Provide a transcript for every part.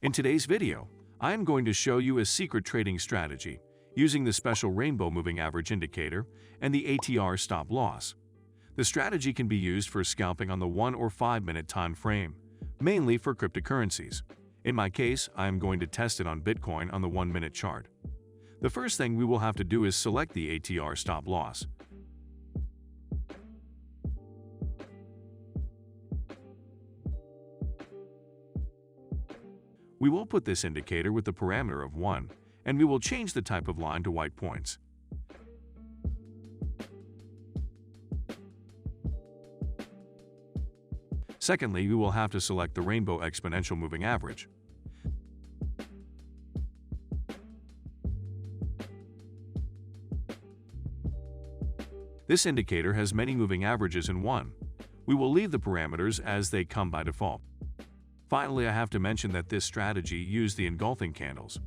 In today's video, I am going to show you a secret trading strategy using the special rainbow moving average indicator and the ATR stop loss. The strategy can be used for scalping on the 1 or 5 minute time frame, mainly for cryptocurrencies. In my case, I am going to test it on Bitcoin on the 1 minute chart. The first thing we will have to do is select the ATR stop loss. We will put this indicator with the parameter of 1, and we will change the type of line to white points. Secondly, we will have to select the rainbow exponential moving average. This indicator has many moving averages in one. We will leave the parameters as they come by default. Finally, I have to mention that this strategy used the engulfing candles.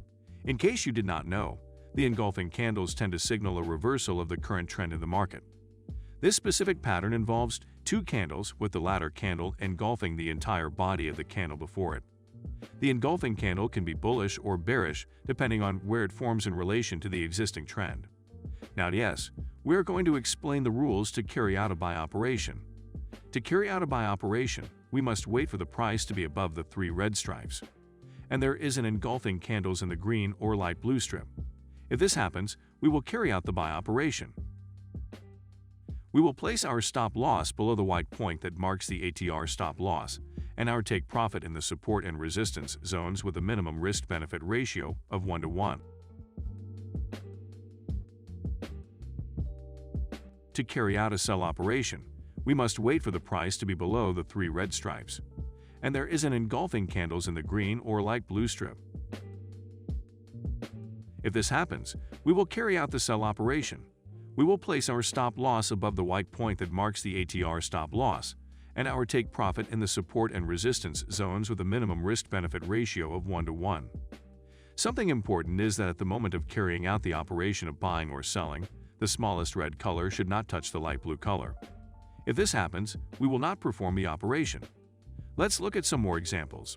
In case you did not know, the engulfing candles tend to signal a reversal of the current trend in the market. This specific pattern involves two candles, with the latter candle engulfing the entire body of the candle before it. The engulfing candle can be bullish or bearish depending on where it forms in relation to the existing trend. Now, yes, we're going to explain the rules to carry out a buy operation. To carry out a buy operation, we must wait for the price to be above the 3 red stripes, and there is an engulfing candles in the green or light blue strip. If this happens, we will carry out the buy operation. We will place our stop loss below the white point that marks the ATR stop loss, and our take profit in the support and resistance zones with a minimum risk-benefit ratio of 1:1. To carry out a sell operation, we must wait for the price to be below the 3 red stripes, and there is an engulfing candles in the green or light blue strip. If this happens, we will carry out the sell operation. We will place our stop loss above the white point that marks the ATR stop loss, and our take profit in the support and resistance zones with a minimum risk-benefit ratio of 1:1. Something important is that at the moment of carrying out the operation of buying or selling, the smallest red color should not touch the light blue color. If this happens, we will not perform the operation. Let's look at some more examples.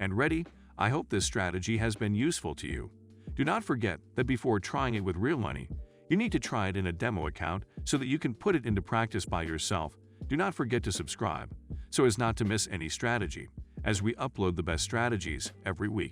And ready? I hope this strategy has been useful to you. Do not forget that before trying it with real money, you need to try it in a demo account so that you can put it into practice by yourself. Do not forget to subscribe so as not to miss any strategy, as we upload the best strategies every week.